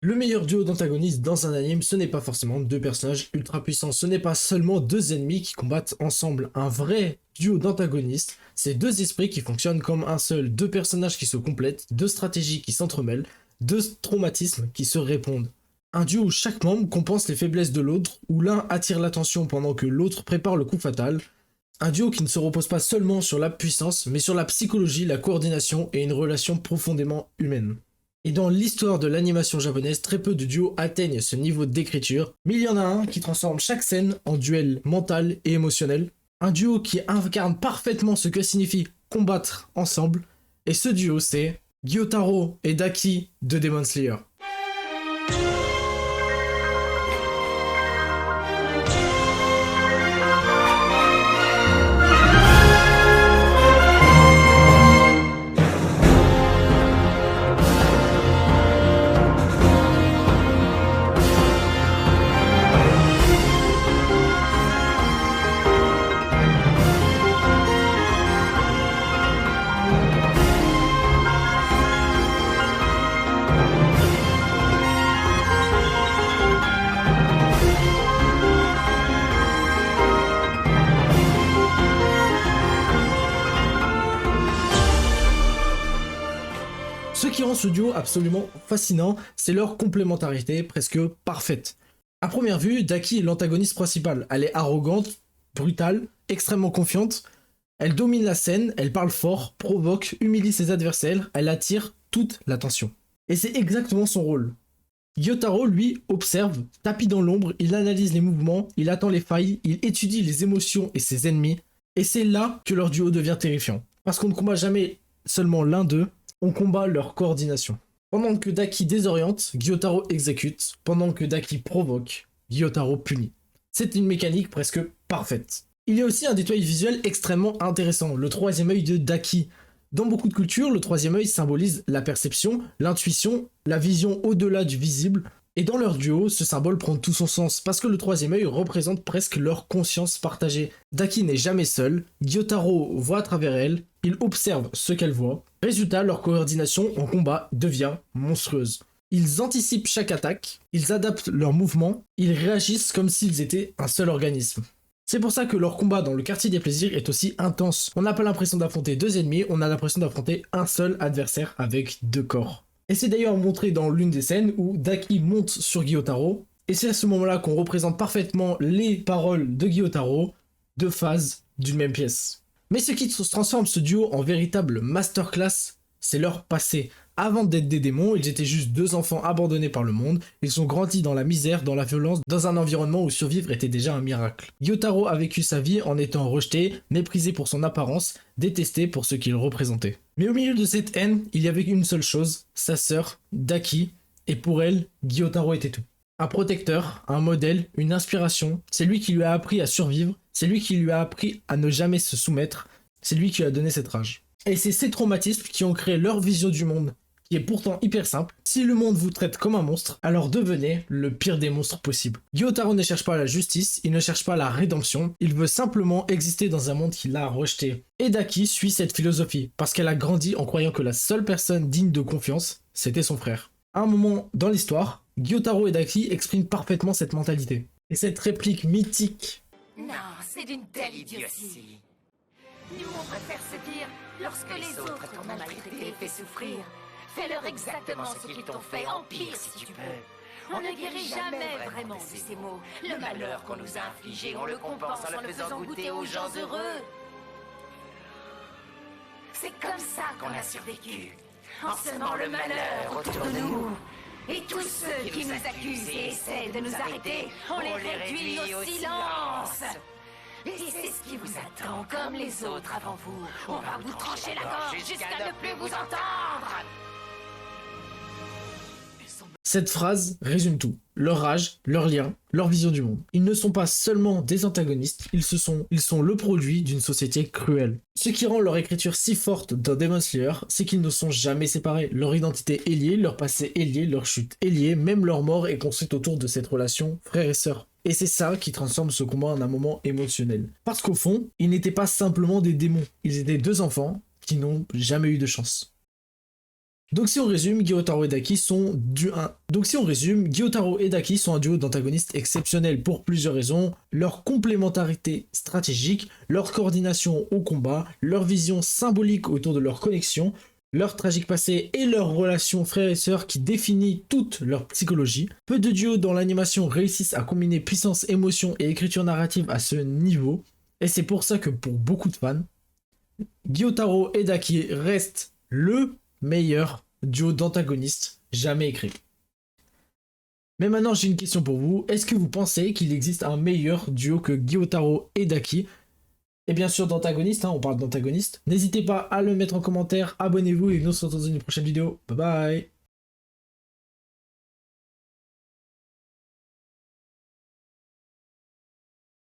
Le meilleur duo d'antagonistes dans un anime, ce n'est pas forcément deux personnages ultra puissants, ce n'est pas seulement deux ennemis qui combattent ensemble. Un vrai duo d'antagonistes, c'est deux esprits qui fonctionnent comme un seul, deux personnages qui se complètent, deux stratégies qui s'entremêlent, deux traumatismes qui se répondent. Un duo où chaque membre compense les faiblesses de l'autre, où l'un attire l'attention pendant que l'autre prépare le coup fatal. Un duo qui ne se repose pas seulement sur la puissance, mais sur la psychologie, la coordination et une relation profondément humaine. Et dans l'histoire de l'animation japonaise, très peu de duos atteignent ce niveau d'écriture, mais il y en a un qui transforme chaque scène en duel mental et émotionnel. Un duo qui incarne parfaitement ce que signifie combattre ensemble, et ce duo c'est Gyotaro et Daki de Demon Slayer. Ce qui rend ce duo absolument fascinant, c'est leur complémentarité presque parfaite. À première vue, Daki est l'antagoniste principal. Elle est arrogante, brutale, extrêmement confiante. Elle domine la scène, elle parle fort, provoque, humilie ses adversaires, elle attire toute l'attention. Et c'est exactement son rôle. Gyotaro, lui, observe, tapis dans l'ombre, il analyse les mouvements, il attend les failles, il étudie les émotions et ses ennemis. Et c'est là que leur duo devient terrifiant. Parce qu'on ne combat jamais seulement l'un d'eux, on combat leur coordination. Pendant que Daki désoriente, Gyotaro exécute. Pendant que Daki provoque, Gyotaro punit. C'est une mécanique presque parfaite. Il y a aussi un détail visuel extrêmement intéressant, le troisième œil de Daki. Dans beaucoup de cultures, le troisième œil symbolise la perception, l'intuition, la vision au-delà du visible. Et dans leur duo, ce symbole prend tout son sens, parce que le troisième œil représente presque leur conscience partagée. Daki n'est jamais seule, Gyotaro voit à travers elle, il observe ce qu'elle voit. Résultat, leur coordination en combat devient monstrueuse. Ils anticipent chaque attaque, ils adaptent leurs mouvements, ils réagissent comme s'ils étaient un seul organisme. C'est pour ça que leur combat dans le quartier des plaisirs est aussi intense. On n'a pas l'impression d'affronter deux ennemis, on a l'impression d'affronter un seul adversaire avec deux corps. Et c'est d'ailleurs montré dans l'une des scènes où Daki monte sur Gyotaro, et c'est à ce moment-là qu'on représente parfaitement les paroles de Gyotaro, deux phases d'une même pièce. Mais ce qui transforme ce duo en véritable masterclass, c'est leur passé. Avant d'être des démons, ils étaient juste deux enfants abandonnés par le monde, ils ont grandi dans la misère, dans la violence, dans un environnement où survivre était déjà un miracle. Gyotaro a vécu sa vie en étant rejeté, méprisé pour son apparence, détesté pour ce qu'il représentait. Mais au milieu de cette haine, il y avait une seule chose, sa sœur, Daki, et pour elle, Gyotaro était tout. Un protecteur, un modèle, une inspiration, c'est lui qui lui a appris à survivre, c'est lui qui lui a appris à ne jamais se soumettre, c'est lui qui lui a donné cette rage. Et c'est ces traumatismes qui ont créé leur vision du monde, qui est pourtant hyper simple. Si le monde vous traite comme un monstre, alors devenez le pire des monstres possible. Gyotaro ne cherche pas la justice, il ne cherche pas la rédemption, il veut simplement exister dans un monde qu'il a rejeté. Et Daki suit cette philosophie, parce qu'elle a grandi en croyant que la seule personne digne de confiance, c'était son frère. À un moment dans l'histoire, Gyotaro et Daki expriment parfaitement cette mentalité. Et cette réplique mythique. Non, c'est d'une telle idiotie. Nous, on préfère se dire, lorsque les autres t'ont maltraité et fait souffrir, fais-leur exactement ce qu'ils t'ont fait, empire si tu peux. On ne guérit jamais vraiment de ces maux. Le malheur qu'on nous a infligé, on le compense en le faisant goûter aux gens heureux. C'est comme ça qu'on a survécu, en semant le malheur autour de nous. Et tous ceux qui nous accusent et essaient de nous arrêter, on les réduit au silence. Et c'est ce qui vous attend, comme les autres avant vous. On va vous trancher la gorge jusqu'à ne plus vous entendre. Cette phrase résume tout. Leur rage, leur lien, leur vision du monde. Ils ne sont pas seulement des antagonistes, ils sont le produit d'une société cruelle. Ce qui rend leur écriture si forte dans Demon Slayer, c'est qu'ils ne sont jamais séparés. Leur identité est liée, leur passé est lié, leur chute est liée, même leur mort est construite autour de cette relation frère et sœur. Et c'est ça qui transforme ce combat en un moment émotionnel. Parce qu'au fond, ils n'étaient pas simplement des démons, ils étaient deux enfants qui n'ont jamais eu de chance. Donc si on résume, Gyotaro et Daki sont un duo d'antagonistes exceptionnels pour plusieurs raisons. Leur complémentarité stratégique, leur coordination au combat, leur vision symbolique autour de leur connexion, leur tragique passé et leur relation frère et sœur qui définit toute leur psychologie. Peu de duos dans l'animation réussissent à combiner puissance, émotion et écriture narrative à ce niveau. Et c'est pour ça que pour beaucoup de fans, Gyotaro et Daki restent le meilleur duo d'antagonistes jamais écrit. Mais maintenant j'ai une question pour vous, est-ce que vous pensez qu'il existe un meilleur duo que Gyotaro et Daki? Et bien sûr d'antagonistes, on parle d'antagonistes. N'hésitez pas à le mettre en commentaire, abonnez-vous et nous on se retrouve dans une prochaine vidéo. Bye bye.